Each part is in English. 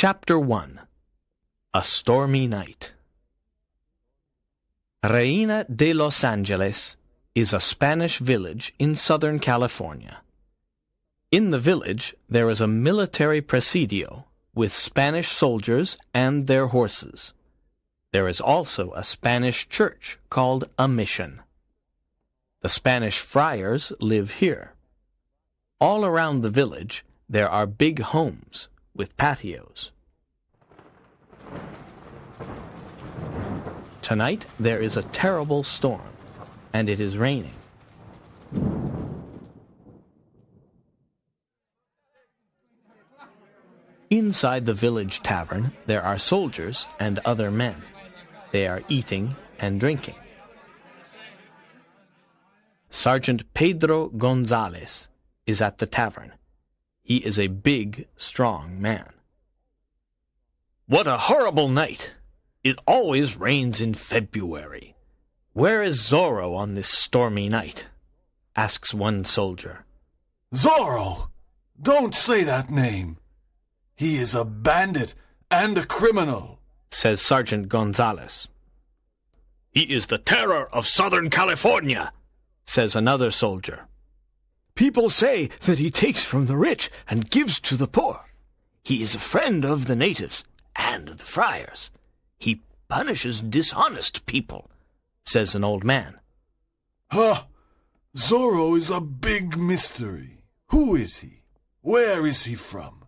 Chapter 1. A Stormy Night. Reina de Los Angeles is a Spanish village in Southern California. In the village there is a military presidio with Spanish soldiers and their horses. There is also a Spanish church called a mission. The Spanish friars live here. All around the village there are big homes with patios. Tonight there is a terrible storm, and it is raining. Inside the village tavern there are soldiers and other men. They are eating and drinking. Sergeant Pedro Gonzalez is at the tavern. He is a big, strong man. "What a horrible night! It always rains in February. Where is Zorro on this stormy night?" asks one soldier. "Zorro! Don't say that name. He is a bandit and a criminal," says Sergeant Gonzalez. "He is the terror of Southern California," says another soldier. "People say that he takes from the rich and gives to the poor. He is a friend of the natives and the friars. He punishes dishonest people," says an old man. "Huh! Zorro is a big mystery. Who is he? Where is he from?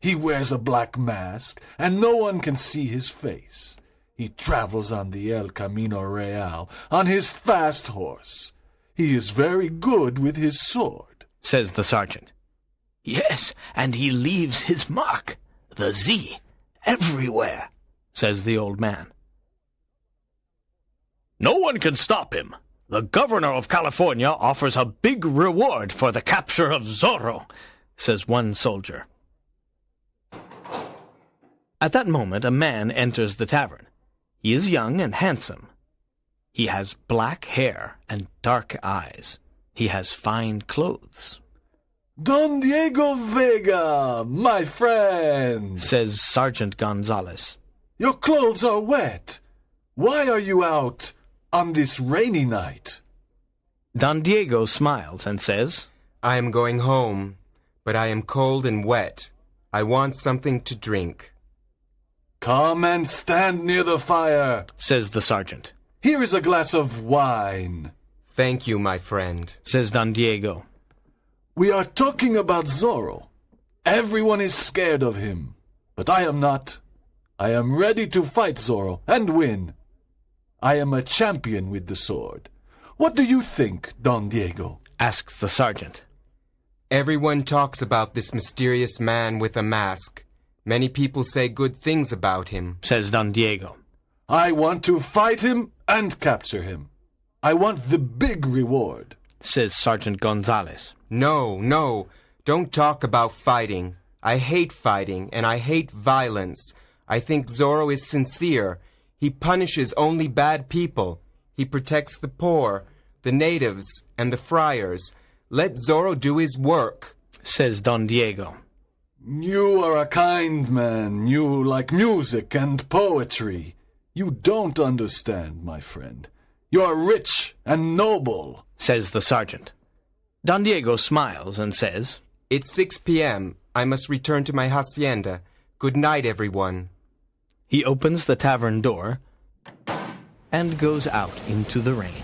He wears a black mask, and no one can see his face. He travels on the El Camino Real on his fast horse. He is very good with his sword," says the sergeant. "Yes, and he leaves his mark, the Z, everywhere," says the old man. "No one can stop him. The governor of California offers a big reward for the capture of Zorro," says one soldier. At that moment a man enters the tavern. He is young and handsome. He has black hair and dark eyes. He has fine clothes. "Don Diego Vega, my friend," says Sergeant Gonzalez. "Your clothes are wet. Why are you out on this rainy night?" Don Diego smiles and says, "I am going home, but I am cold and wet. I want something to drink." "Come and stand near the fire," says the sergeant. "Here is a glass of wine." "Thank you, my friend," says Don Diego. "We are talking about Zorro. Everyone is scared of him, but I am not. I am ready to fight Zorro and win. I am a champion with the sword. What do you think, Don Diego?" asks the sergeant. "Everyone talks about this mysterious man with a mask. Many people say good things about him," says Don Diego. "I want to fight him and capture him. I want the big reward," says Sergeant Gonzalez. No, don't talk about fighting. I hate fighting, and I hate violence. I think Zorro is sincere. He punishes only bad people. He protects the poor, the natives, and the friars. Let Zorro do his work," says Don Diego. "You are a kind man. You like music and poetry. You don't understand, my friend. You are rich and noble," says the sergeant. Don Diego smiles and says, "It's 6 p.m. I must return to my hacienda. Good night, everyone." He opens the tavern door and goes out into the rain.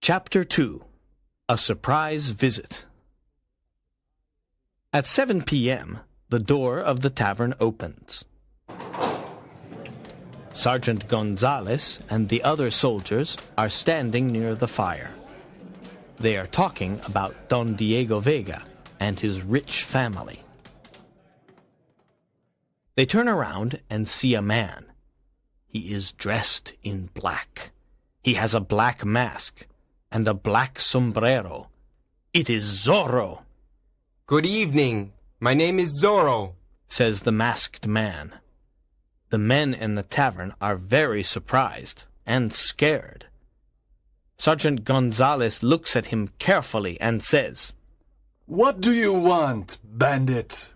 Chapter 2. A Surprise Visit. At 7 p.m., the door of the tavern opens. Sergeant Gonzalez and the other soldiers are standing near the fire. They are talking about Don Diego Vega and his rich family. They turn around and see a man. He is dressed in black. He has a black mask and a black sombrero. It is Zorro. "Good evening. My name is Zorro," says the masked man. The men in the tavern are very surprised and scared. Sergeant Gonzalez looks at him carefully and says, What do you want, bandit?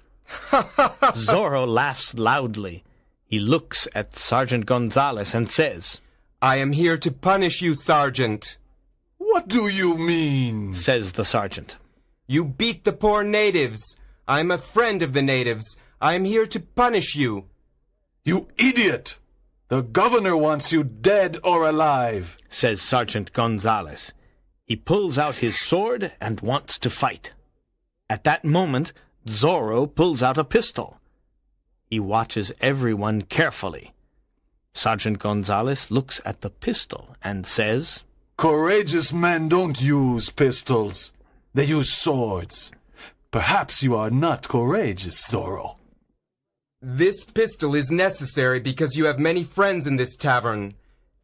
Zorro laughs loudly. He looks at Sergeant Gonzalez and says, I am here to punish you, Sergeant. What do you mean? says the sergeant. You beat the poor natives. I am a friend of the natives. I am here to punish you. You idiot! The governor wants you dead or alive, says Sergeant Gonzalez. He pulls out his sword and wants to fight. At that moment, Zorro pulls out a pistol. He watches everyone carefully. Sergeant Gonzalez looks at the pistol and says, Courageous men don't use pistols. They use swords. Perhaps you are not courageous, Zorro. This pistol is necessary because you have many friends in this tavern.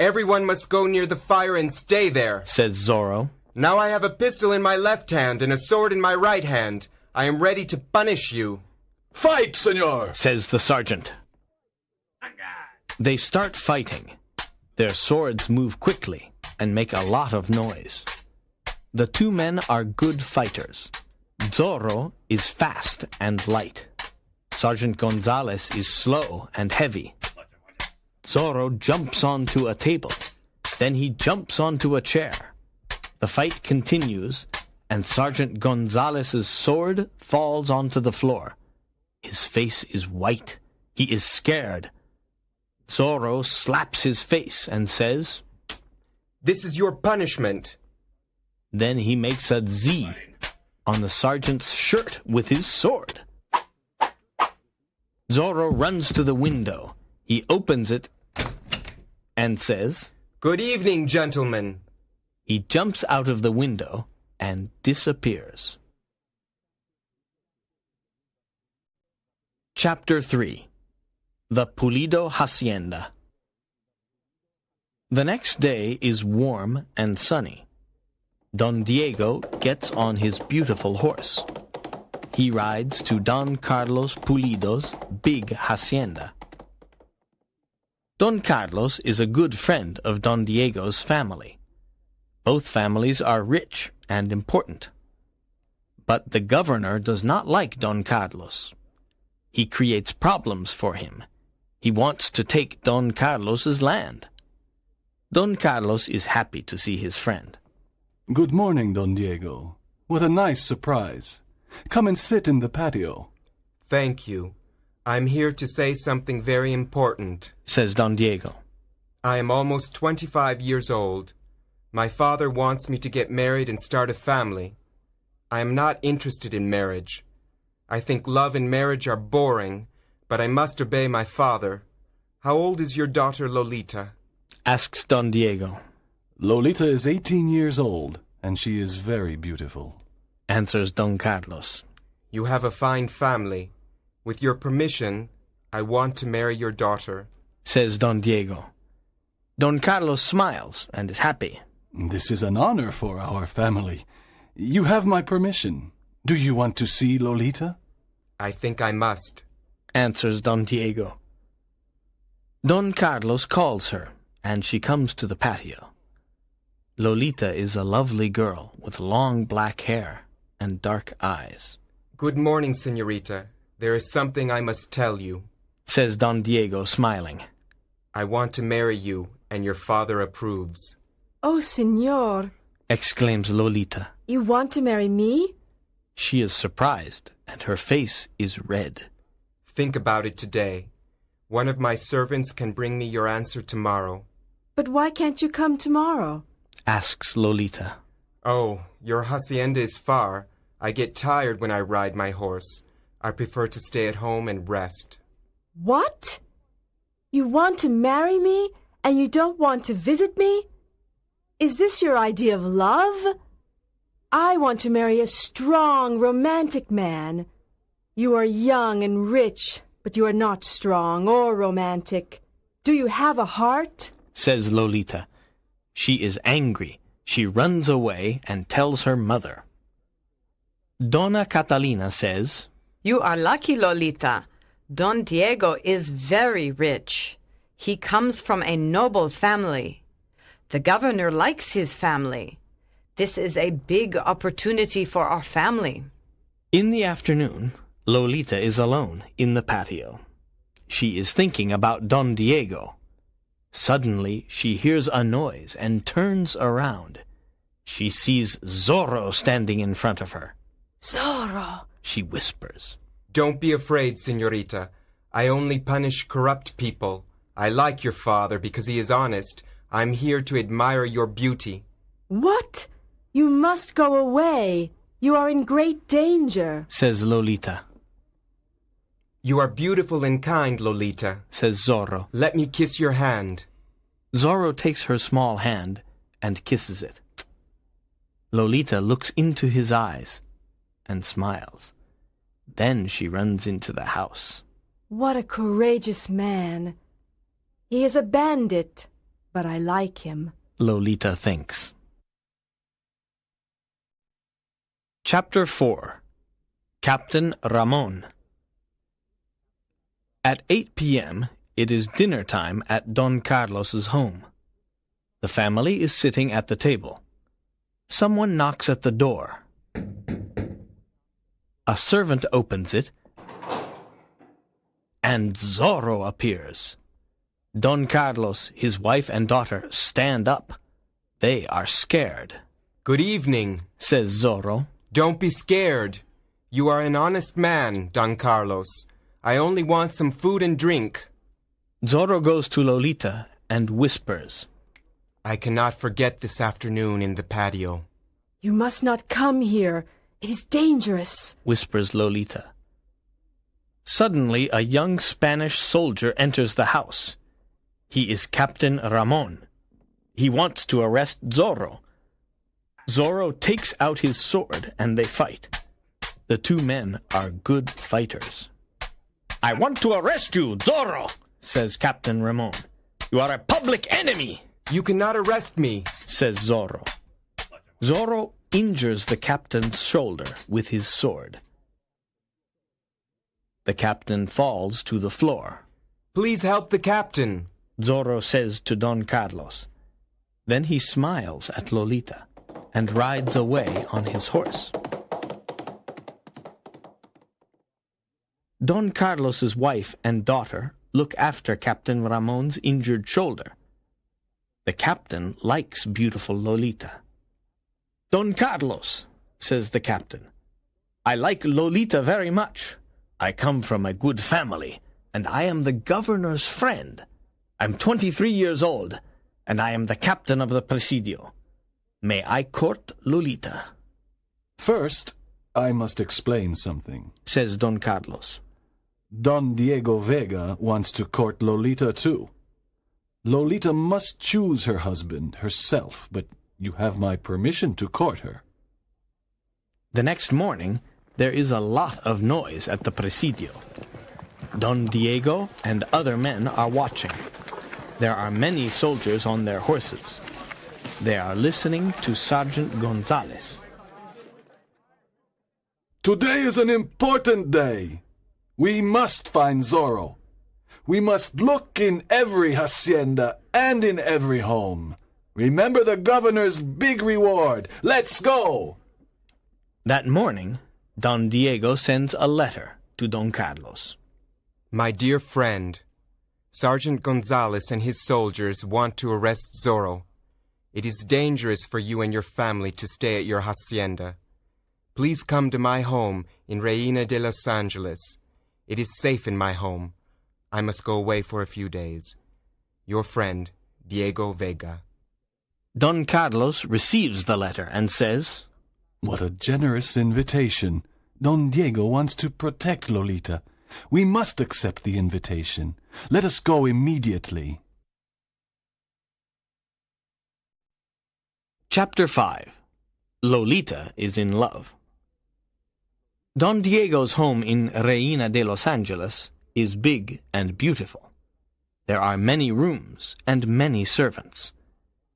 Everyone must go near the fire and stay there, says Zorro. Now I have a pistol in my left hand and a sword in my right hand. I am ready to punish you. Fight, senor, says the sergeant. They start fighting. Their swords move quickly and make a lot of noise. The two men are good fighters. Zorro is fast and light. Sergeant Gonzalez is slow and heavy. Zorro jumps onto a table. Then he jumps onto a chair. The fight continues, and Sergeant Gonzalez's sword falls onto the floor. His face is white. He is scared. Zorro slaps his face and says, This is your punishment. Then he makes a Z on the sergeant's shirt with his sword. Zorro runs to the window. He opens it and says, Good evening, gentlemen. He jumps out of the window and disappears. Chapter 3. The Pulido Hacienda. The next day is warm and sunny. Don Diego gets on his beautiful horse. He rides to Don Carlos Pulido's big hacienda. Don Carlos is a good friend of Don Diego's family. Both families are rich and important. But the governor does not like Don Carlos. He creates problems for him. He wants to take Don Carlos's land. Don Carlos is happy to see his friend. Good morning, Don Diego. What a nice surprise. Come and sit in the patio. Thank you. I'm here to say something very important, says Don Diego. I am almost 25 years old. My father wants me to get married and start a family. I am not interested in marriage. I think love and marriage are boring, but I must obey my father. How old is your daughter Lolita? Asks Don Diego. Lolita is 18 years old, and she is very beautiful, answers Don Carlos. You have a fine family. With your permission, I want to marry your daughter, says Don Diego. Don Carlos smiles and is happy. This is an honor for our family. You have my permission. Do you want to see Lolita? I think I must, answers Don Diego. Don Carlos calls her, and she comes to the patio. Lolita is a lovely girl with long black hair and dark eyes. Good morning, señorita. There is something I must tell you, says Don Diego, smiling. I want to marry you, and your father approves. Oh, señor, exclaims Lolita. You want to marry me? She is surprised, and her face is red. Think about it today. One of my servants can bring me your answer tomorrow. But why can't you come tomorrow? Asks Lolita. Oh, your hacienda is far. I get tired when I ride my horse. I prefer to stay at home and rest. What? You want to marry me, and you don't want to visit me? Is this your idea of love? I want to marry a strong, romantic man. You are young and rich, but you are not strong or romantic. Do you have a heart? Says Lolita. She is angry. She runs away and tells her mother. Donna Catalina says, You are lucky, Lolita. Don Diego is very rich. He comes from a noble family. The governor likes his family. This is a big opportunity for our family. In the afternoon, Lolita is alone in the patio. She is thinking about Don Diego. Suddenly, she hears a noise and turns around. She sees Zorro standing in front of her. Zorro! She whispers. Don't be afraid, señorita. I only punish corrupt people. I like your father because he is honest. I'm here to admire your beauty. What? You must go away. You are in great danger, Says Lolita. You are beautiful and kind, Lolita. Says Zorro. Let me kiss your hand. Zorro takes her small hand and kisses it. Lolita looks into his eyes and smiles. Then she runs into the house. What a courageous man. He is a bandit, but I like him. Lolita thinks. Chapter 4. Captain Ramon. At 8 p.m., it is dinner time at Don Carlos's home. The family is sitting at the table. Someone knocks at the door. A servant opens it, and Zorro appears. Don Carlos, his wife and daughter stand up. They are scared. Good evening, Says Zorro. Don't be scared. You are an honest man, Don Carlos. I only want some food and drink. Zorro goes to Lolita and whispers. I cannot forget this afternoon in the patio. You must not come here. It is dangerous, Whispers Lolita. Suddenly, a young Spanish soldier enters the house. He is Captain Ramon. He wants to arrest Zorro. Zorro takes out his sword and they fight. The two men are good fighters. I want to arrest you, Zorro, says Captain Ramon. You are a public enemy, You cannot arrest me. says Zorro. Zorro injures the captain's shoulder with his sword. The captain falls to the floor. Please help the captain. Zorro says to Don Carlos. Then he smiles at Lolita and rides away on his horse. Don Carlos's wife and daughter look after Captain Ramon's injured shoulder. The captain likes beautiful Lolita. Don Carlos, says the captain, I like Lolita very much. I come from a good family, and I am the governor's friend. I'm 23 years old, and I am the captain of the Presidio. May I court Lolita? First, I must explain something. Says Don Carlos. Don Diego Vega wants to court Lolita too. Lolita must choose her husband herself, but you have my permission to court her. The next morning, there is a lot of noise at the Presidio. Don Diego and other men are watching. There are many soldiers on their horses. They are listening to Sergeant Gonzalez. Today is an important day. We must find Zorro. We must look in every hacienda and in every home. Remember the governor's big reward. Let's go! That morning, Don Diego sends a letter to Don Carlos. My dear friend, Sergeant Gonzalez and his soldiers want to arrest Zorro. It is dangerous for you and your family to stay at your hacienda. Please come to my home in Reina de Los Angeles. It is safe in my home. I must go away for a few days. Your friend, Diego Vega. Don Carlos receives the letter and says, What a generous invitation. Don Diego wants to protect Lolita. We must accept the invitation. Let us go immediately. Chapter 5. Lolita is in love. Don Diego's home in Reina de Los Angeles is big and beautiful. There are many rooms and many servants.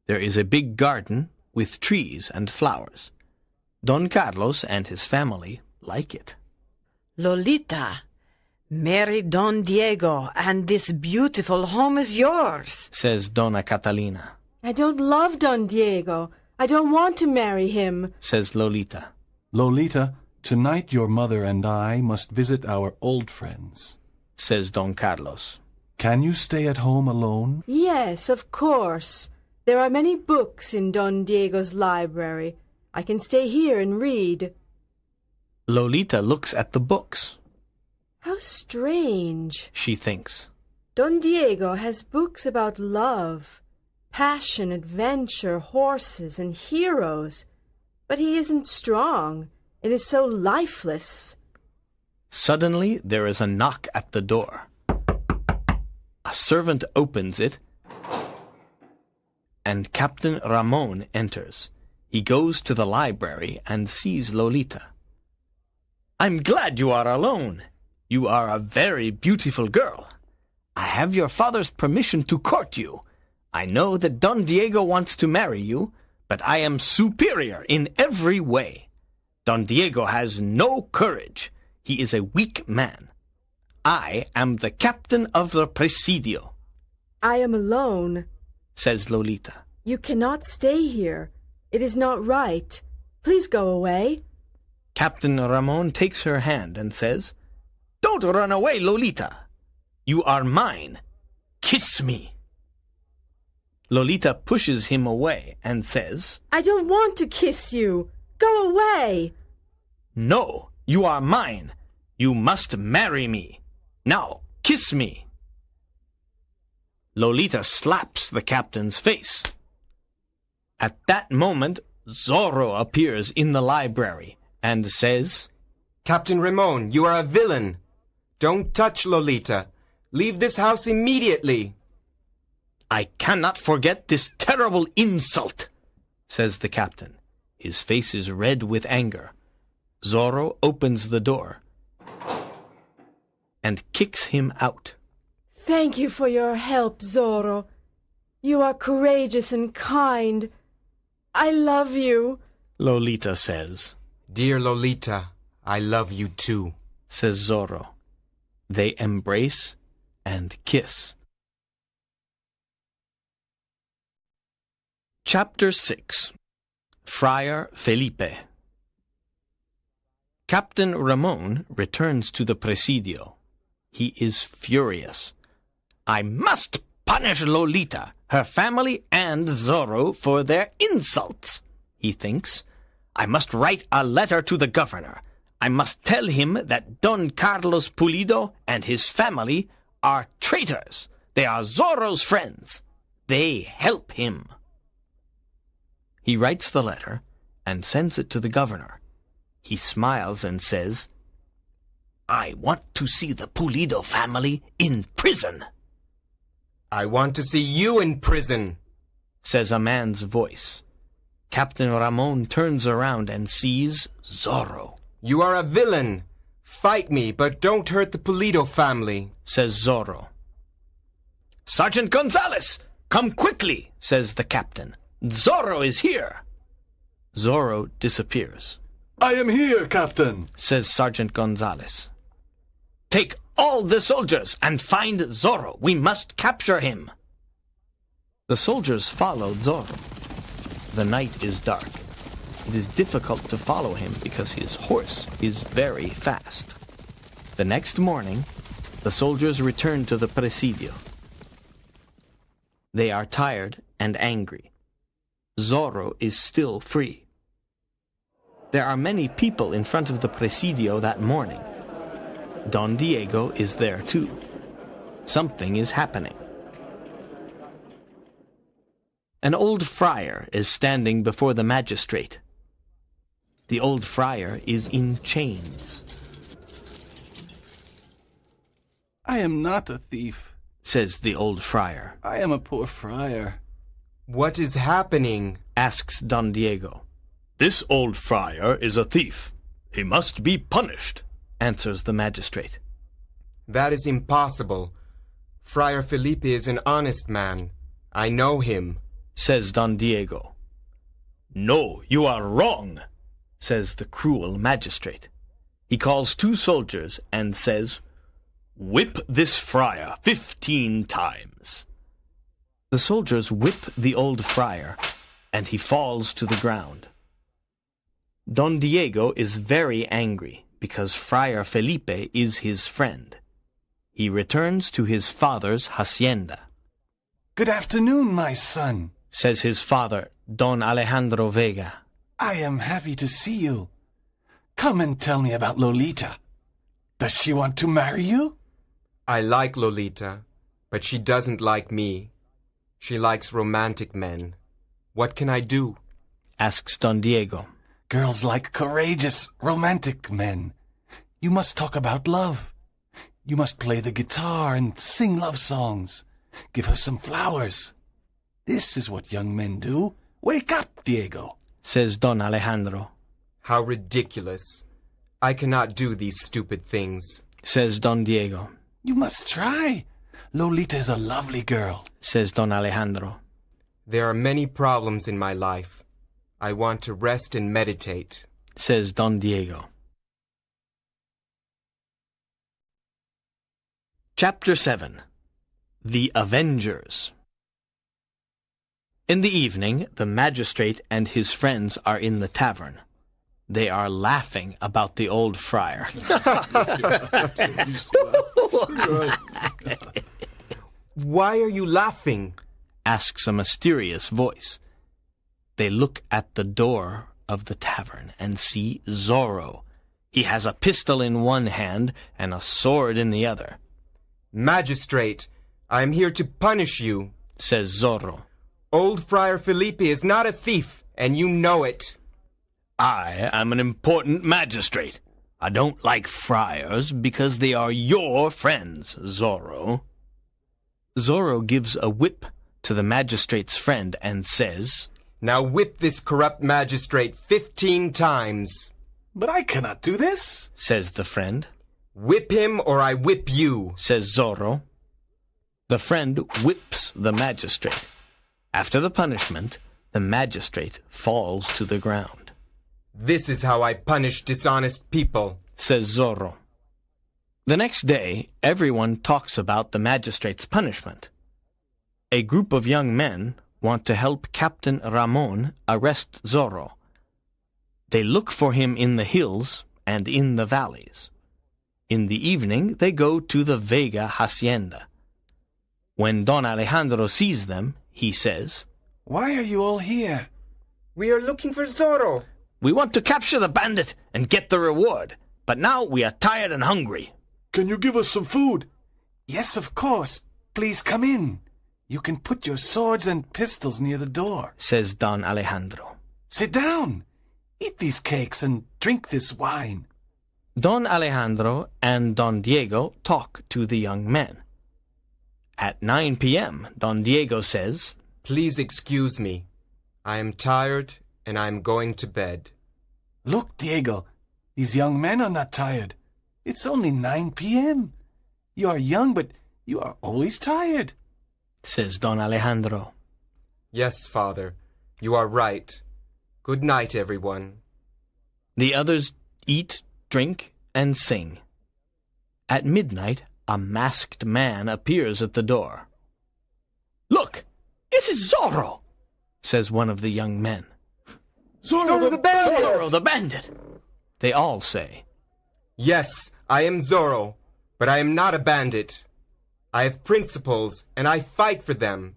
There is a big garden with trees and flowers. Don Carlos and his family like it. Lolita, marry Don Diego, and this beautiful home is yours. Says Dona Catalina. I don't love Don Diego. I don't want to marry him, says Lolita. Lolita, tonight your mother and I must visit our old friends, says Don Carlos. Can you stay at home alone? Yes, of course. There are many books in Don Diego's library. I can stay here and read. Lolita looks at the books. How strange, she thinks. Don Diego has books about love, passion, adventure, horses, and heroes. But he isn't strong and is so lifeless. Suddenly there is a knock at the door. A servant opens it, and Captain Ramon enters. He goes to the library and sees Lolita. I'm glad you are alone. You are a very beautiful girl. I have your father's permission to court you. I know that Don Diego wants to marry you, but I am superior in every way. Don Diego has no courage. He is a weak man. I am the captain of the Presidio. I am alone, says Lolita. You cannot stay here. It is not right. Please go away. Captain Ramon takes her hand and says, Don't run away, Lolita. You are mine. Kiss me. Lolita pushes him away and says, I don't want to kiss you. Go away. No, you are mine. You must marry me. Now, kiss me. Lolita slaps the captain's face. At that moment, Zorro appears in the library and says, Captain Ramon, you are a villain. Don't touch Lolita. Leave this house immediately. I cannot forget this terrible insult, says the captain. His face is red with anger. Zorro opens the door and kicks him out. Thank you for your help, Zorro. You are courageous and kind. I love you, Lolita says. Dear Lolita, I love you too, says Zorro. They embrace and kiss. Chapter 6. Friar Felipe. Captain Ramon returns to the Presidio. He is furious. I must punish Lolita, her family, and Zorro for their insults, he thinks. I must write a letter to the governor. I must tell him that Don Carlos Pulido and his family are traitors. They are Zorro's friends. They help him. He writes the letter and sends it to the governor. He smiles and says, I want to see the Pulido family in prison. I want to see you in prison, says a man's voice. Captain Ramon turns around and sees Zorro. You are a villain. Fight me, but don't hurt the Pulido family, says Zorro. Sergeant Gonzalez, come quickly, says the captain. Zorro is here. Zorro disappears. I am here, Captain, says Sergeant Gonzalez. Take all the soldiers and find Zorro. We must capture him. The soldiers follow Zorro. The night is dark. It is difficult to follow him because his horse is very fast. The next morning, the soldiers return to the Presidio. They are tired and angry. Zorro is still free. There are many people in front of the Presidio that morning. Don Diego is there too. Something is happening. An old friar is standing before the magistrate. The old friar is in chains. I am not a thief, says the old friar. I am a poor friar. What is happening? Asks Don Diego. This old friar is a thief. He must be punished, answers the magistrate. That is impossible. Friar Felipe is an honest man. I know him, says Don Diego. No, you are wrong, says the cruel magistrate. He calls 2 soldiers and says, Whip this friar 15 times. The soldiers whip the old friar, and he falls to the ground. Don Diego is very angry because Friar Felipe is his friend. He returns to his father's hacienda. Good afternoon, my son, says his father, Don Alejandro Vega. I am happy to see you. Come and tell me about Lolita. Does she want to marry you? I like Lolita, but she doesn't like me. She likes romantic men. What can I do? Asks Don Diego. Girls like courageous, romantic men. You must talk about love. You must play the guitar and sing love songs. Give her some flowers. This is what young men do. Wake up, Diego, says Don Alejandro. How ridiculous. I cannot do these stupid things, says Don Diego. You must try. Lolita is a lovely girl, says Don Alejandro. There are many problems in my life. I want to rest and meditate, says Don Diego. Chapter 7. The Avengers. In the evening, the magistrate and his friends are in the tavern. They are laughing about the old friar. Why are you laughing? Asks a mysterious voice. They look at the door of the tavern and see Zorro. He has a pistol in one hand and a sword in the other. Magistrate, I am here to punish you, says Zorro. Old Friar Felipe is not a thief, and you know it. I am an important magistrate. I don't like friars because they are your friends, Zorro. Zorro gives a whip to the magistrate's friend and says, Now whip this corrupt magistrate 15 times. But I cannot do this, says the friend. Whip him or I whip you, says Zorro. The friend whips the magistrate. After the punishment, the magistrate falls to the ground. This is how I punish dishonest people, says Zorro. The next day, everyone talks about the magistrate's punishment. A group of young men want to help Captain Ramon arrest Zorro. They look for him in the hills and in the valleys. In the evening, they go to the Vega hacienda. When Don Alejandro sees them, he says, Why are you all here? We are looking for Zorro. We want to capture the bandit and get the reward, but now we are tired and hungry. Can you give us some food? Yes, of course. Please come in. You can put your swords and pistols near the door, says Don Alejandro. Sit down. Eat these cakes and drink this wine. Don Alejandro and Don Diego talk to the young men. At 9 p.m., Don Diego says, Please excuse me. I am tired and I am going to bed. Look, Diego, these young men are not tired. It's only 9 p.m. You are young, but you are always tired, says Don Alejandro. Yes, Father, you are right. Good night, everyone. The others eat, drink, and sing. At midnight, a masked man appears at the door. Look, it is Zorro, says one of the young men. Zorro the bandit! Zorro the bandit, they all say. Yes, I am Zorro, but I am not a bandit. I have principles, and I fight for them.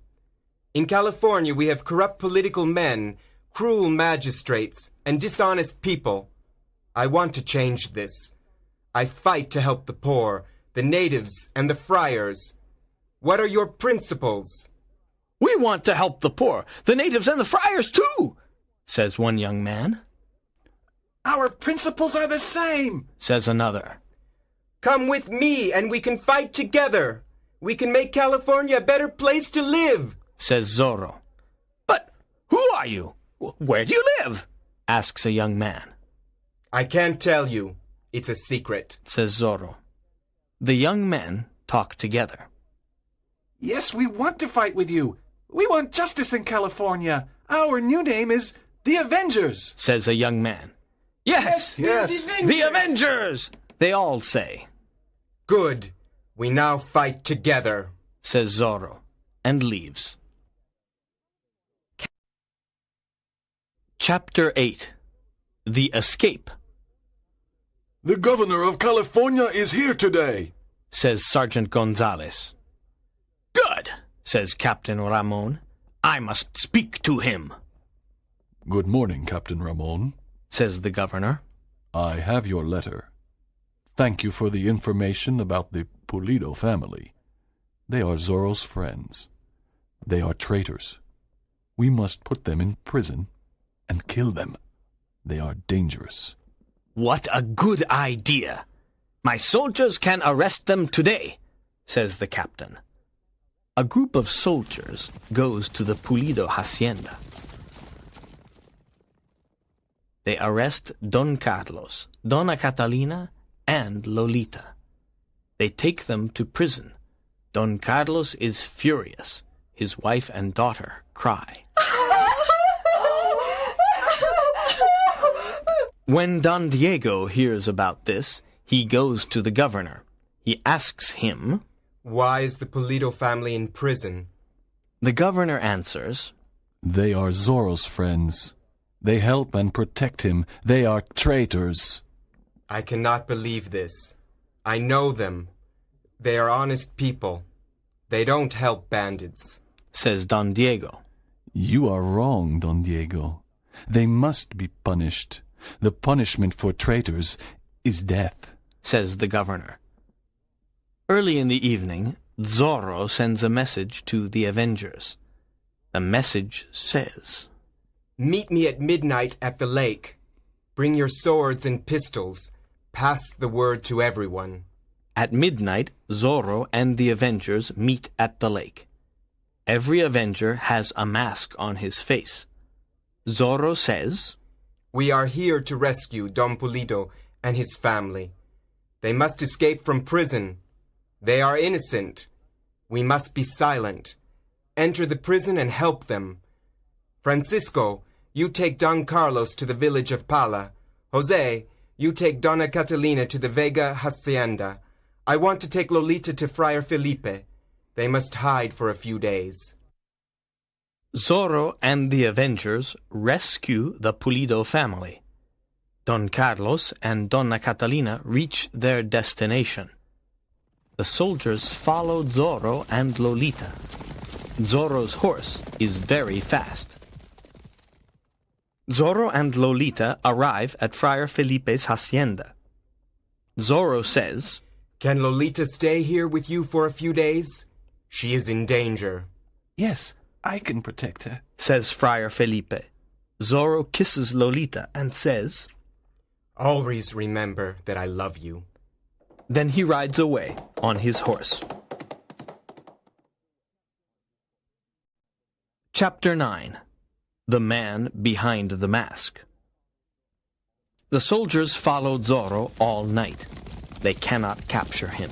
In California, we have corrupt political men, cruel magistrates, and dishonest people. I want to change this. I fight to help the poor, the natives, and the friars. What are your principles? We want to help the poor, the natives, and the friars too, says one young man. Our principles are the same, says another. Come with me and we can fight together. We can make California a better place to live, says Zorro. But who are you? Where do you live? Asks a young man. I can't tell you. It's a secret, says Zorro. The young men talk together. Yes, we want to fight with you. We want justice in California. Our new name is the Avengers, says a young man. Yes, the Avengers, they all say. Good. We now fight together, says Zorro, and leaves. Chapter 8. The Escape, The governor of California is here today. says Sergeant Gonzales. Good, says Captain Ramon. I must speak to him, Good morning, Captain Ramon. says the governor. I have your letter. Thank you for the information about the Pulido family. They are Zorro's friends. They are traitors. We must put them in prison and kill them. They are dangerous. What a good idea! My soldiers can arrest them today, says the captain. A group of soldiers goes to the Pulido hacienda. They arrest Don Carlos, Donna Catalina, and Lolita. They take them to prison. Don Carlos is furious. His wife and daughter cry. When Don Diego hears about this, he goes to the governor. He asks him, Why is the Pulido family in prison? The governor answers, They are Zorro's friends. They help and protect him. They are traitors. I cannot believe this. I know them. They are honest people. They don't help bandits. says Don Diego. You are wrong, Don Diego. They must be punished. The punishment for traitors is death, says the governor. Early in the evening, Zorro sends a message to the Avengers. The message says, Meet me at midnight at the lake. Bring your swords and pistols. Pass the word to everyone. At midnight, Zorro and the Avengers meet at the lake. Every Avenger has a mask on his face. Zorro says, We are here to rescue Don Pulido and his family. They must escape from prison. They are innocent. We must be silent. Enter the prison and help them. Francisco, you take Don Carlos to the village of Pala. Jose, you take Donna Catalina to the Vega Hacienda. I want to take Lolita to Friar Felipe. They must hide for a few days. Zorro and the Avengers rescue the Pulido family. Don Carlos and Donna Catalina reach their destination. The soldiers follow Zorro and Lolita. Zorro's horse is very fast. Zorro and Lolita arrive at Friar Felipe's hacienda. Zorro says, Can Lolita stay here with you for a few days? She is in danger. Yes, I can protect her, says Friar Felipe. Zorro kisses Lolita and says, Always remember that I love you. Then he rides away on his horse. Chapter 9. The Man Behind the Mask. The soldiers follow Zorro all night. They cannot capture him.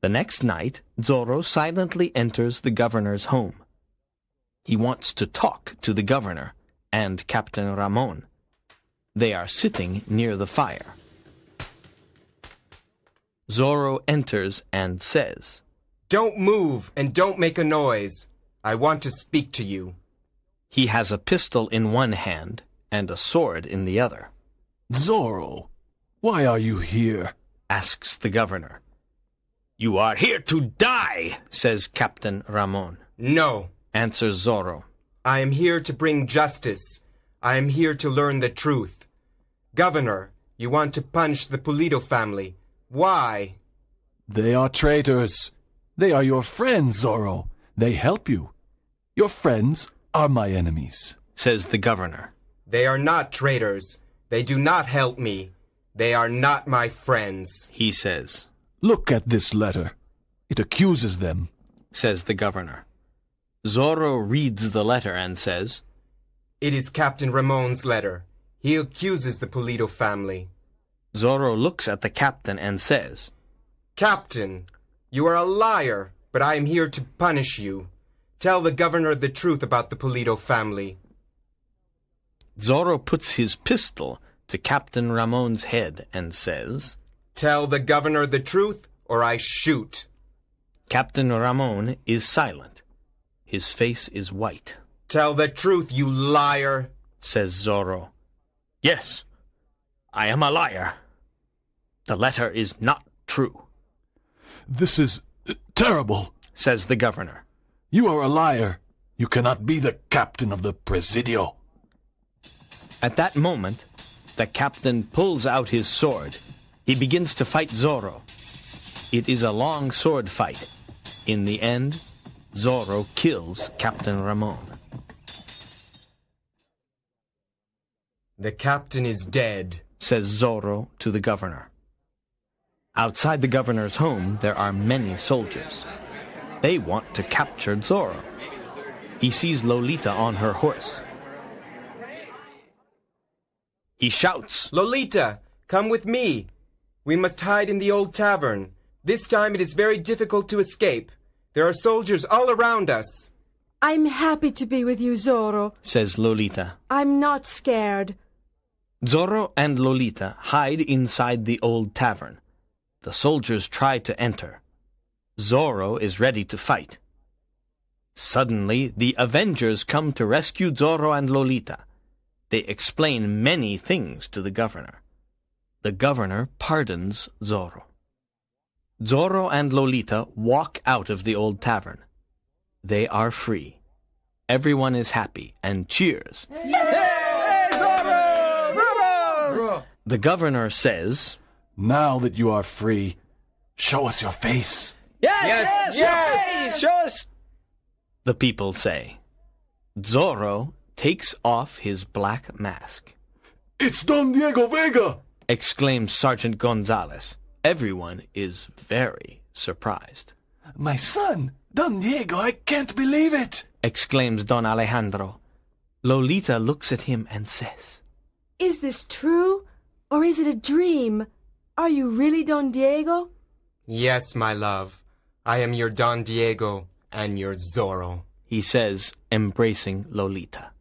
The next night, Zorro silently enters the governor's home. He wants to talk to the governor and Captain Ramon. They are sitting near the fire. Zorro enters and says, Don't move and don't make a noise. I want to speak to you. He has a pistol in one hand and a sword in the other. Zorro, why are you here? Asks the governor. You are here to die, says Captain Ramon. No, Answers Zorro. I am here to bring justice. I am here to learn the truth. Governor, you want to punish the Pulido family. Why? They are traitors. They are your friends, Zorro. They help you. Your friends are my enemies, Says the governor. They are not traitors. They do not help me. They are not my friends. He says. Look at this letter. It accuses them. Says the governor. Zorro reads the letter and says, It is Captain Ramon's letter. He accuses the Pulido family. Zorro looks at the captain and says, Captain, you are a liar, but I am here to punish you. Tell the governor the truth about the Pulido family. Zorro puts his pistol to Captain Ramon's head and says, Tell the governor the truth, or I shoot. Captain Ramon is silent. His face is white. Tell the truth, you liar, says Zorro. Yes, I am a liar. The letter is not true, This is terrible. says the governor. You are a liar. You cannot be the captain of the Presidio. At that moment, the captain pulls out his sword. He begins to fight Zorro. It is a long sword fight. In the end, Zorro kills Captain Ramon. The captain is dead, says Zorro to the governor. Outside the governor's home, there are many soldiers. They want to capture Zorro. He sees Lolita on her horse. He shouts, Lolita, come with me. We must hide in the old tavern. This time it is very difficult to escape. There are soldiers all around us. I'm happy to be with you, Zorro. says Lolita. I'm not scared. Zorro and Lolita hide inside the old tavern. The soldiers try to enter. Zorro is ready to fight. Suddenly, the Avengers come to rescue Zorro and Lolita. They explain many things to the governor. The governor pardons Zorro. Zorro and Lolita walk out of the old tavern. They are free. Everyone is happy and cheers. The governor says, Now that you are free, show us your face. Yes! Show us! The people say. Zorro takes off his black mask. It's Don Diego Vega! Exclaims Sergeant Gonzalez. Everyone is very surprised. My son, Don Diego, I can't believe it! Exclaims Don Alejandro. Lolita looks at him and says, Is this true? Or is it a dream? Are you really Don Diego? Yes, my love. I am your Don Diego and your Zorro. he says, embracing Lolita.